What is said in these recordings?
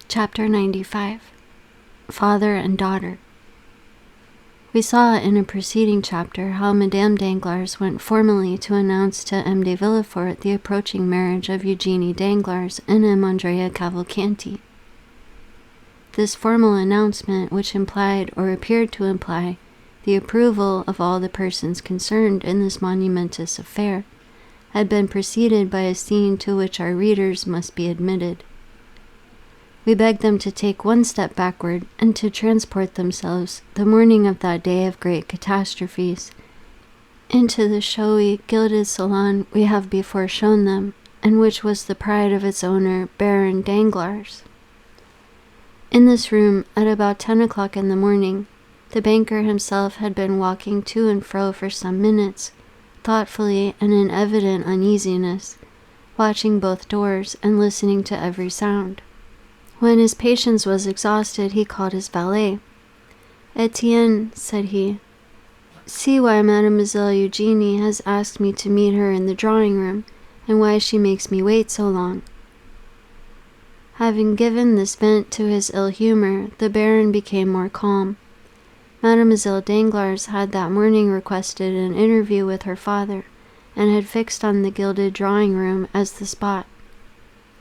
Chapter 95. Father and Daughter. We saw in a preceding chapter how Madame Danglars went formally to announce to M. de Villefort the approaching marriage of Eugenie Danglars and M. Andrea Cavalcanti. This formal announcement, which implied, or appeared to imply, the approval of all the persons concerned in this monumentous affair, had been preceded by a scene to which our readers must be admitted. We beg them to take one step backward and to transport themselves, the morning of that day of great catastrophes, into the showy, gilded salon we have before shown them, and which was the pride of its owner, Baron Danglars. In this room, at about 10 o'clock in the morning, the banker himself had been walking to and fro for some minutes, thoughtfully and in evident uneasiness, watching both doors and listening to every sound. When his patience was exhausted, he called his valet. "Etienne," said he, "see why Mademoiselle Eugenie has asked me to meet her in the drawing-room, and why she makes me wait so long." Having given this vent to his ill humor, the Baron became more calm. Mademoiselle Danglars had that morning requested an interview with her father, and had fixed on the gilded drawing-room as the spot.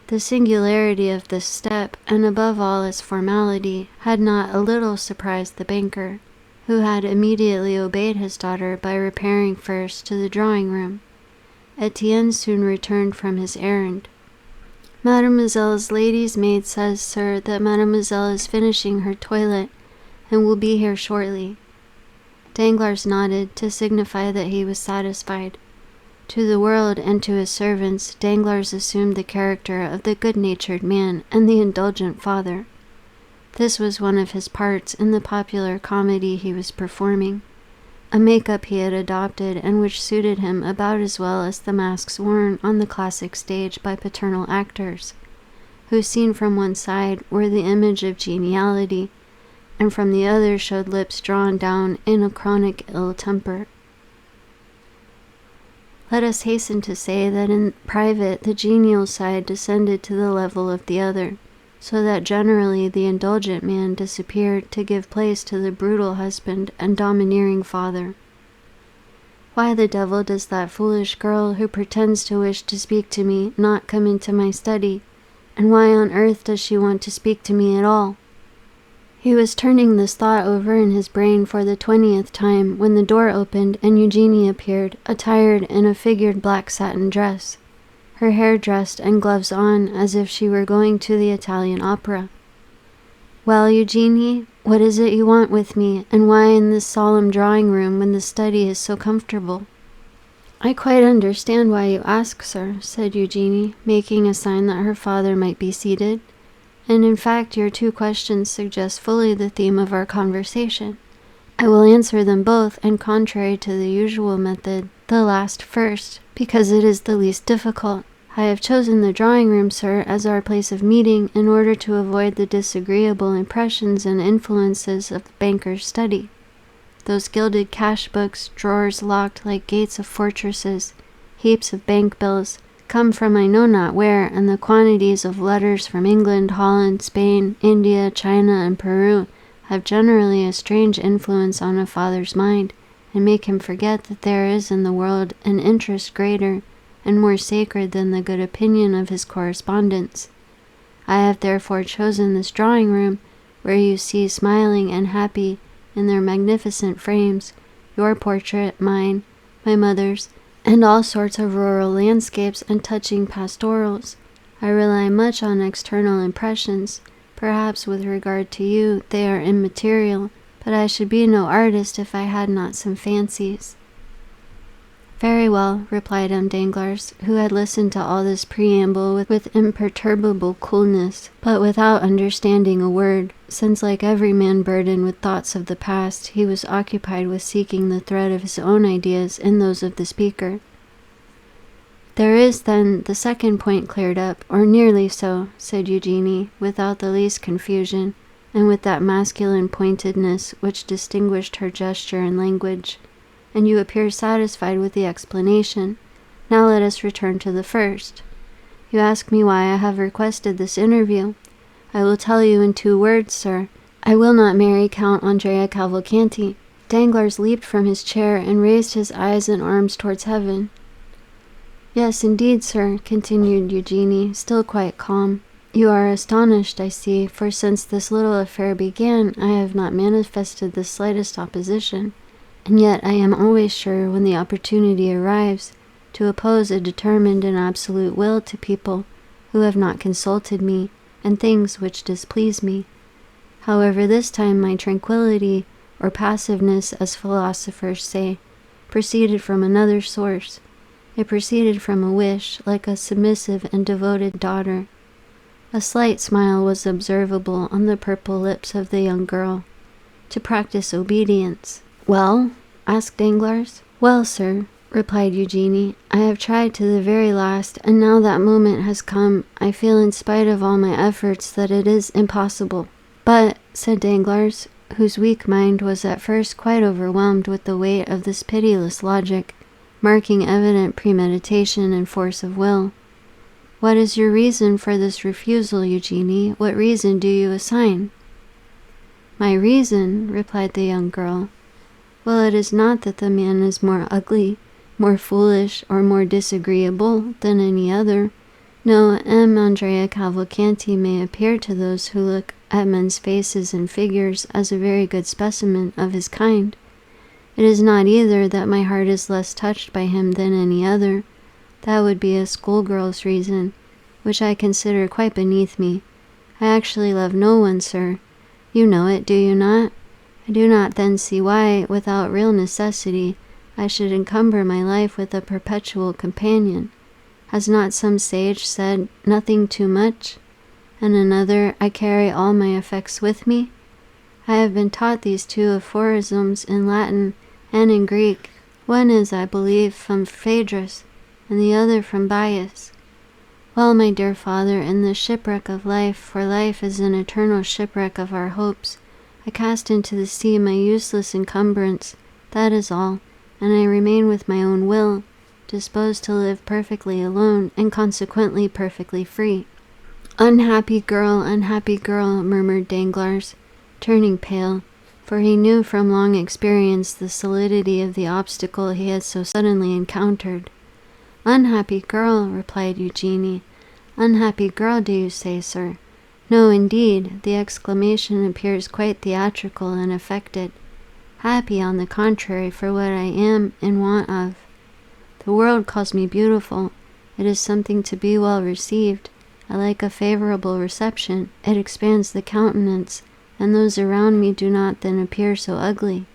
The singularity of this step, and above all its formality, had not a little surprised the banker, who had immediately obeyed his daughter by repairing first to the drawing-room. Etienne soon returned from his errand. "Mademoiselle's lady's maid says, sir, that Mademoiselle is finishing her toilet, and will be here shortly." Danglars nodded, to signify that he was satisfied. To the world and to his servants, Danglars assumed the character of the good-natured man and the indulgent father. This was one of his parts in the popular comedy he was performing, a make-up he had adopted and which suited him about as well as the masks worn on the classic stage by paternal actors, who, seen from one side, were the image of geniality, and from the other showed lips drawn down in a chronic ill temper. Let us hasten to say that in private the genial side descended to the level of the other, so that generally the indulgent man disappeared to give place to the brutal husband and domineering father. "Why the devil does that foolish girl who pretends to wish to speak to me not come into my study, and why on earth does she want to speak to me at all?" He was turning this thought over in his brain for the 20th time when the door opened and Eugenie appeared, attired in a figured black satin dress, her hair dressed and gloves on as if she were going to the Italian opera. "Well, Eugenie, what is it you want with me, and why in this solemn drawing-room when the study is so comfortable?" "I quite understand why you ask, sir," said Eugenie, making a sign that her father might be seated. "And in fact your two questions suggest fully the theme of our conversation. I will answer them both, and contrary to the usual method, the last first, because it is the least difficult. I have chosen the drawing-room, sir, as our place of meeting in order to avoid the disagreeable impressions and influences of the banker's study. Those gilded cash-books, drawers locked like gates of fortresses, heaps of bank bills, come from I know not where, and the quantities of letters from England, Holland, Spain, India, China, and Peru have generally a strange influence on a father's mind, and make him forget that there is in the world an interest greater and more sacred than the good opinion of his correspondents. I have therefore chosen this drawing-room, where you see smiling and happy in their magnificent frames, your portrait, mine, my mother's, and all sorts of rural landscapes and touching pastorals. I rely much on external impressions. Perhaps with regard to you they are immaterial, but I should be no artist if I had not some fancies." "Very well," replied M. Danglars, who had listened to all this preamble with imperturbable coolness, but without understanding a word, since like every man burdened with thoughts of the past, he was occupied with seeking the thread of his own ideas in those of the speaker. "There is, then, the second point cleared up, or nearly so," said Eugenie, without the least confusion, and with that masculine pointedness which distinguished her gesture and language. "And you appear satisfied with the explanation. Now let us return to the first. You ask me why I have requested this interview. I will tell you in 2 words, sir. I will not marry Count Andrea Cavalcanti." Danglars leaped from his chair and raised his eyes and arms towards heaven. "Yes, indeed, sir," continued Eugenie, still quite calm. "You are astonished, I see, for since this little affair began, I have not manifested the slightest opposition, and yet I am always sure, when the opportunity arrives, to oppose a determined and absolute will to people who have not consulted me, and things which displease me. However, this time my tranquillity, or passiveness, as philosophers say, proceeded from another source. It proceeded from a wish, like a submissive and devoted daughter." A slight smile was observable on the purple lips of the young girl. "To practice obedience." "Well?" asked Danglars. "Well, sir," replied Eugenie, "I have tried to the very last, and now that moment has come, I feel in spite of all my efforts that it is impossible." "But," said Danglars, whose weak mind was at first quite overwhelmed with the weight of this pitiless logic, marking evident premeditation and force of will, "what is your reason for this refusal, Eugenie? What reason do you assign?" "My reason," replied the young girl, "well, it is not that the man is more ugly, more foolish, or more disagreeable than any other. No, M. Andrea Cavalcanti may appear to those who look at men's faces and figures as a very good specimen of his kind. It is not either that my heart is less touched by him than any other. That would be a schoolgirl's reason, which I consider quite beneath me. I actually love no one, sir. You know it, do you not? I do not then see why, without real necessity, I should encumber my life with a perpetual companion. Has not some sage said, 'Nothing too much'? And another, 'I carry all my effects with me'? I have been taught these 2 aphorisms in Latin and in Greek. One is, I believe, from Phaedrus, and the other from Bias. Well, my dear father, in the shipwreck of life, for life is an eternal shipwreck of our hopes, I cast into the sea my useless encumbrance, that is all, and I remain with my own will, disposed to live perfectly alone, and consequently perfectly free." Unhappy girl," murmured Danglars, turning pale, for he knew from long experience the solidity of the obstacle he had so suddenly encountered. "Unhappy girl," replied Eugenie. "Unhappy girl, do you say, sir? No, indeed, the exclamation appears quite theatrical and affected. Happy, on the contrary, for what I am in want of. The world calls me beautiful. It is something to be well received. I like a favorable reception. It expands the countenance, and those around me do not then appear so ugly.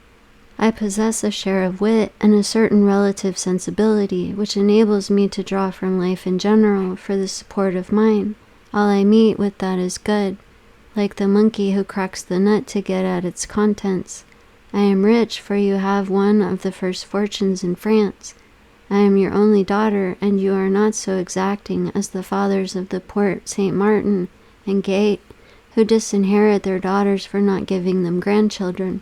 I possess a share of wit and a certain relative sensibility, which enables me to draw from life in general for the support of mine all I meet with that is good, like the monkey who cracks the nut to get at its contents. I am rich, for you have one of the first fortunes in France. I am your only daughter, and you are not so exacting as the fathers of the Porte Saint Martin and Gate, who disinherit their daughters for not giving them grandchildren.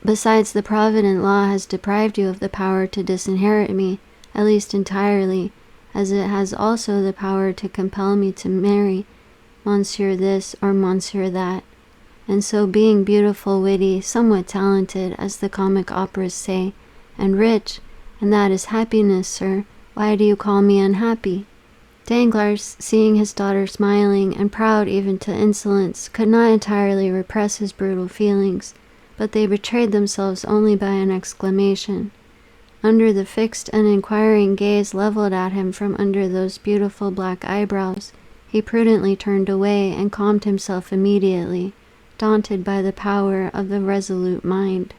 Besides, the provident law has deprived you of the power to disinherit me, at least entirely, as it has also the power to compel me to marry Monsieur this or Monsieur that. And so, being beautiful, witty, somewhat talented, as the comic operas say, and rich, and that is happiness, sir, why do you call me unhappy?" Danglars, seeing his daughter smiling, and proud even to insolence, could not entirely repress his brutal feelings, but they betrayed themselves only by an exclamation. Under the fixed and inquiring gaze leveled at him from under those beautiful black eyebrows, he prudently turned away and calmed himself immediately, daunted by the power of the resolute mind.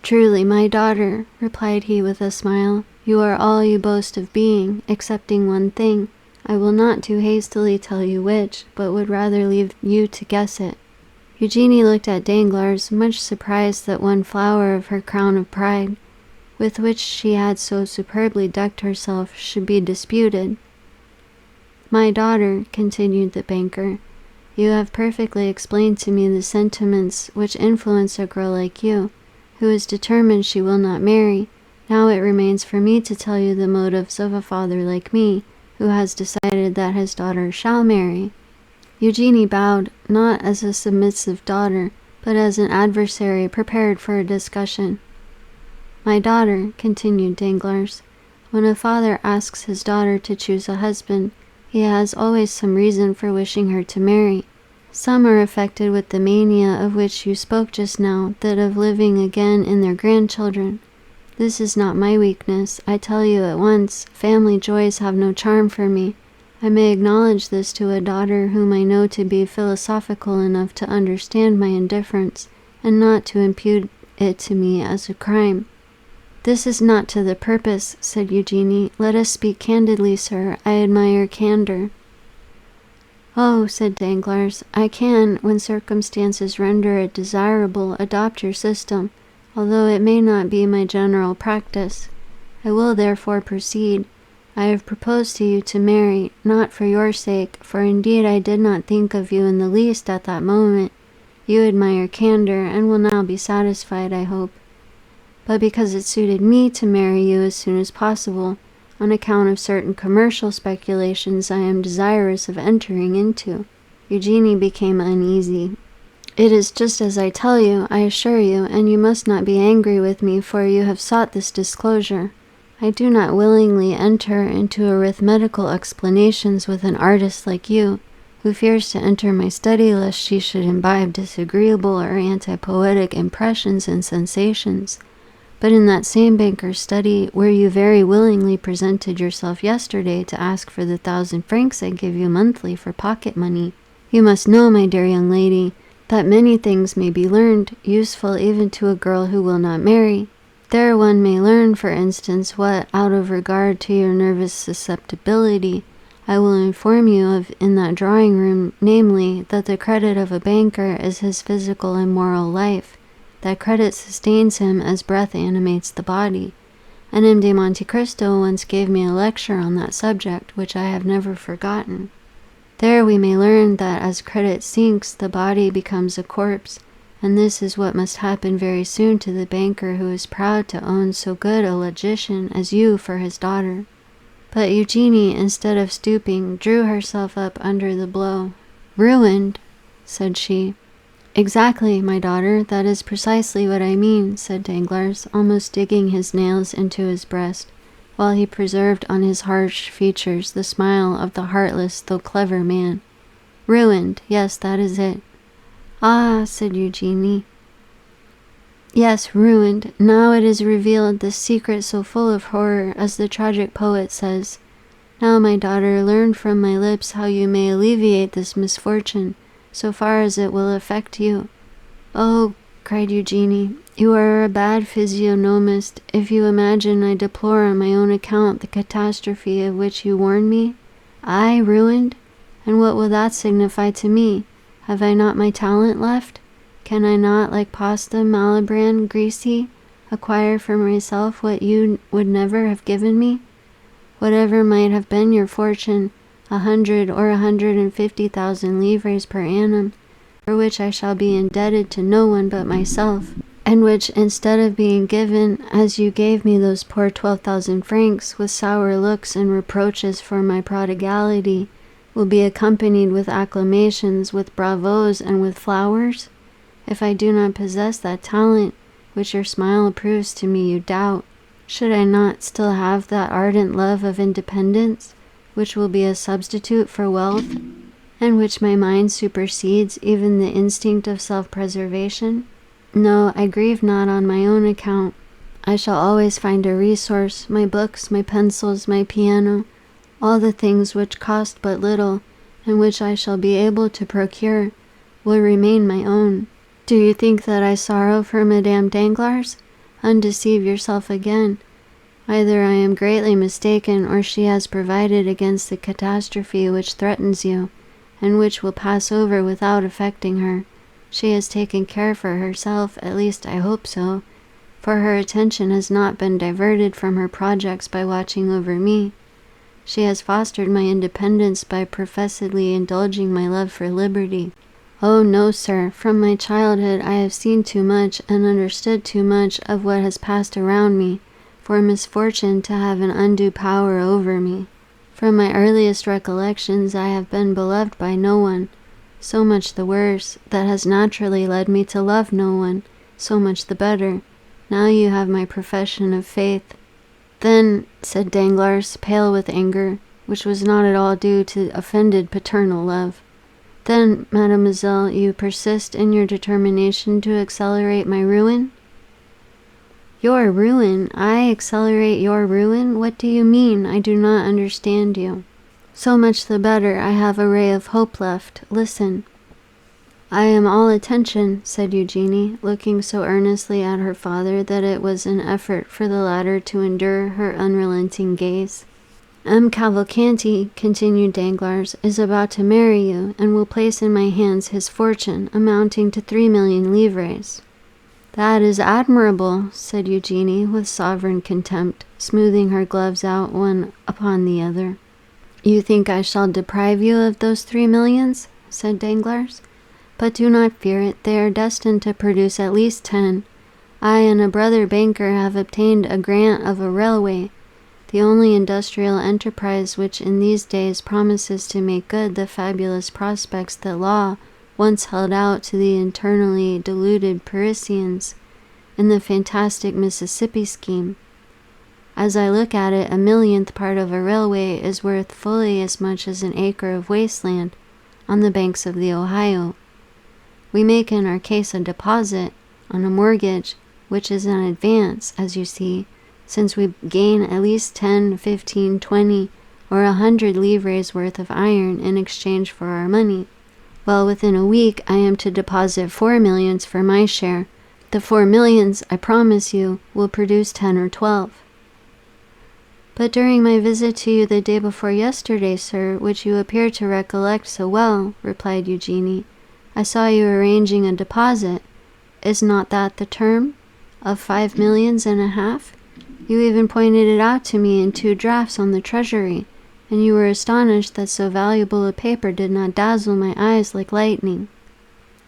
"Truly, my daughter," replied he with a smile, "you are all you boast of being, excepting one thing. I will not too hastily tell you which, but would rather leave you to guess it." Eugenie looked at Danglars, much surprised that one flower of her crown of pride, with which she had so superbly decked herself, should be disputed. "My daughter," continued the banker, "you have perfectly explained to me the sentiments which influence a girl like you, who is determined she will not marry. Now it remains for me to tell you the motives of a father like me, who has decided that his daughter shall marry." Eugenie bowed, not as a submissive daughter, but as an adversary prepared for a discussion. "My daughter," continued Danglars, "when a father asks his daughter to choose a husband, he has always some reason for wishing her to marry. Some are affected with the mania of which you spoke just now, that of living again in their grandchildren. This is not my weakness. I tell you at once, family joys have no charm for me. I may acknowledge this to a daughter whom I know to be philosophical enough to understand my indifference, and not to impute it to me as a crime." "This is not to the purpose," said Eugenie. "Let us speak candidly, sir. I admire candor." "Oh," said Danglars, "I can, when circumstances render it desirable, adopt your system, although it may not be my general practice. I will therefore proceed. I have proposed to you to marry, not for your sake, for indeed I did not think of you in the least at that moment. You admire candor, and will now be satisfied, I hope. But because it suited me to marry you as soon as possible, on account of certain commercial speculations I am desirous of entering into." Eugenie became uneasy. "It is just as I tell you, I assure you, and you must not be angry with me, for you have sought this disclosure. I do not willingly enter into arithmetical explanations with an artist like you, who fears to enter my study lest she should imbibe disagreeable or anti-poetic impressions and sensations. But in that same banker's study, where you very willingly presented yourself yesterday to ask for the 1,000 francs I give you monthly for pocket money, you must know, my dear young lady, that many things may be learned, useful even to a girl who will not marry. There one may learn, for instance, what, out of regard to your nervous susceptibility, I will inform you of in that drawing-room, namely, that the credit of a banker is his physical and moral life, that credit sustains him as breath animates the body. And M. de Monte Cristo once gave me a lecture on that subject, which I have never forgotten. There we may learn that as credit sinks, the body becomes a corpse, and this is what must happen very soon to the banker who is proud to own so good a logician as you for his daughter." But Eugenie, instead of stooping, drew herself up under the blow. "Ruined," said she. "Exactly, my daughter, that is precisely what I mean," said Danglars, almost digging his nails into his breast, while he preserved on his harsh features the smile of the heartless though clever man. "Ruined, yes, that is it." "Ah," said Eugenie. "Yes, ruined. Now it is revealed, this secret so full of horror, as the tragic poet says. Now, my daughter, learn from my lips how you may alleviate this misfortune, so far as it will affect you." "Oh," cried Eugenie, "you are a bad physiognomist, if you imagine I deplore on my own account the catastrophe of which you warn me. I ruined? And what will that signify to me? Have I not my talent left? Can I not, like Pasta, Malibran, Grisi, acquire for myself what you would never have given me? Whatever might have been your fortune, 100 or 150,000 livres per annum, for which I shall be indebted to no one but myself, and which, instead of being given, as you gave me those poor 12,000 francs, with sour looks and reproaches for my prodigality, will be accompanied with acclamations, with bravos, and with flowers? If I do not possess that talent, which your smile proves to me you doubt, should I not still have that ardent love of independence, which will be a substitute for wealth, and which my mind supersedes even the instinct of self-preservation? No, I grieve not on my own account. I shall always find a resource, my books, my pencils, my piano, all the things which cost but little, and which I shall be able to procure, will remain my own. Do you think that I sorrow for Madame Danglars? Undeceive yourself again. Either I am greatly mistaken, or she has provided against the catastrophe which threatens you, and which will pass over without affecting her. She has taken care for herself, at least I hope so, for her attention has not been diverted from her projects by watching over me. She has fostered my independence by professedly indulging my love for liberty. Oh no, sir, from my childhood I have seen too much and understood too much of what has passed around me, for misfortune to have an undue power over me. From my earliest recollections I have been beloved by no one. So much the worse. That has naturally led me to love no one. So much the better. Now you have my profession of faith." "Then," said Danglars, pale with anger, which was not at all due to offended paternal love, "then, mademoiselle, you persist in your determination to accelerate my ruin?" "Your ruin? I accelerate your ruin? What do you mean? I do not understand you." "So much the better. I have a ray of hope left. Listen." "I am all attention," said Eugenie, looking so earnestly at her father that it was an effort for the latter to endure her unrelenting gaze. "M. Cavalcanti," continued Danglars, "is about to marry you, and will place in my hands his fortune, amounting to 3,000,000 livres. "That is admirable," said Eugenie, with sovereign contempt, smoothing her gloves out one upon the other. "You think I shall deprive you of those 3,000,000s?" said Danglars. "But do not fear it, they are destined to produce at least 10. I and a brother banker have obtained a grant of a railway, the only industrial enterprise which in these days promises to make good the fabulous prospects that law once held out to the internally deluded Parisians in the fantastic Mississippi scheme. As I look at it, a millionth part of a railway is worth fully as much as an acre of wasteland on the banks of the Ohio. We make in our case a deposit on a mortgage, which is an advance, as you see, since we gain at least 10, 15, 20, or 100 livres worth of iron in exchange for our money. Well, within a week I am to deposit 4 millions for my share. The 4 millions, I promise you, will produce 10 or 12. "But during my visit to you the day before yesterday, sir, which you appear to recollect so well," replied Eugenie, "I saw you arranging a deposit. Is not that the term? Of 5 millions and a half? You even pointed it out to me in 2 drafts on the treasury, and you were astonished that so valuable a paper did not dazzle my eyes like lightning."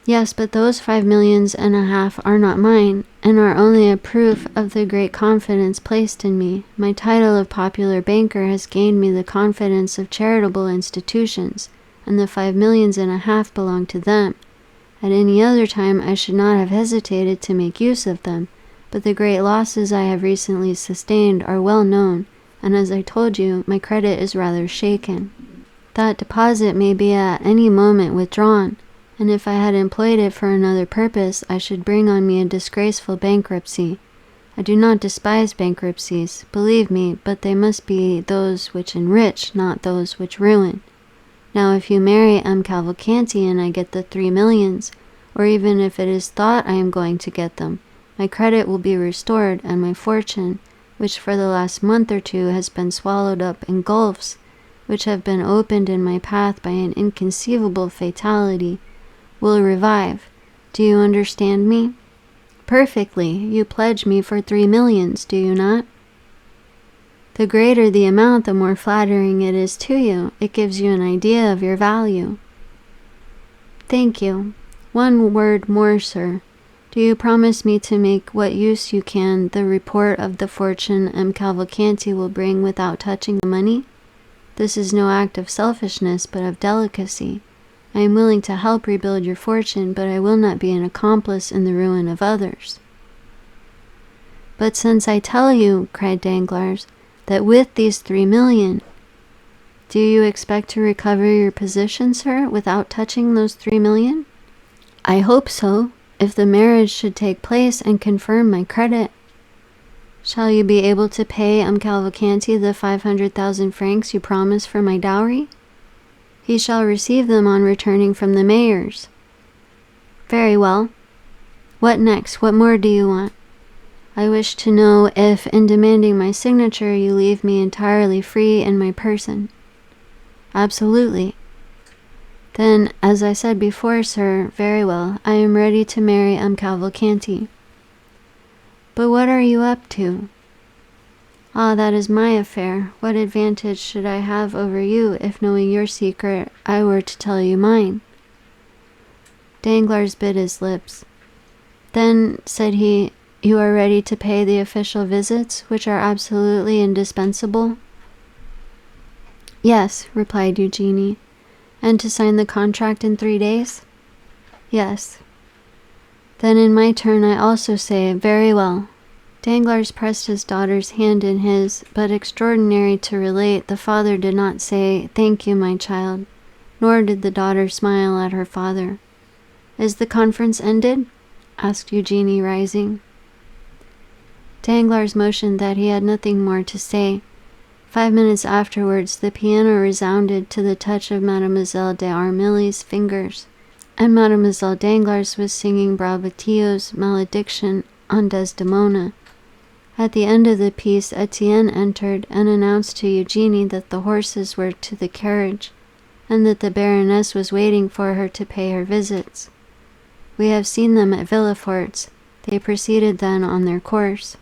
"Yes, but those 5 millions and a half are not mine, and are only a proof of the great confidence placed in me. My title of popular banker has gained me the confidence of charitable institutions, and the 5 millions and a half belong to them. At any other time I should not have hesitated to make use of them, but the great losses I have recently sustained are well known, and as I told you, my credit is rather shaken. That deposit may be at any moment withdrawn, and if I had employed it for another purpose, I should bring on me a disgraceful bankruptcy. I do not despise bankruptcies, believe me, but they must be those which enrich, not those which ruin. Now if you marry M. Cavalcanti and I get the 3 millions, or even if it is thought I am going to get them, my credit will be restored, and my fortune, which for the last month or 2 has been swallowed up in gulfs, which have been opened in my path by an inconceivable fatality, will revive. Do you understand me?" "Perfectly. You pledge me for 3 millions, do you not?" "The greater the amount, the more flattering it is to you. It gives you an idea of your value." "Thank you. One word more, sir. Do you promise me to make what use you can the report of the fortune M. Cavalcanti will bring without touching the money? This is no act of selfishness, but of delicacy. I am willing to help rebuild your fortune, but I will not be an accomplice in the ruin of others." "But since I tell you," cried Danglars, "that with these 3 million, do you expect to recover your position, sir, without touching those 3 million?" "I hope so, if the marriage should take place and confirm my credit." "Shall you be able to pay M. Cavalcanti the 500,000 francs you promised for my dowry?" "He shall receive them on returning from the mayor's." "Very well. What next? What more do you want?" "I wish to know if, in demanding my signature, you leave me entirely free in my person." "Absolutely." "Then, as I said before, sir, very well, I am ready to marry M. Cavalcanti." "But what are you up to?" "Ah, that is my affair. What advantage should I have over you if, knowing your secret, I were to tell you mine?" Danglars bit his lips. "Then," said he, "you are ready to pay the official visits, which are absolutely indispensable?" "Yes," replied Eugenie, And to sign the contract in 3 days? Yes. Then in my turn I also say, very well. Danglars pressed his daughter's hand in his, but extraordinary to relate, the father did not say, thank you, my child, nor did the daughter smile at her father. Is the conference ended? Asked Eugenie, rising. Danglars motioned that he had nothing more to say. 5 minutes afterwards, the piano resounded to the touch of Mademoiselle d'Armilly's fingers, and Mademoiselle Danglars was singing Brabantio's malediction on Desdemona. At the end of the piece, Etienne entered and announced to Eugenie that the horses were to the carriage, and that the Baroness was waiting for her to pay her visits. We have seen them at Villafort's. They proceeded then on their course.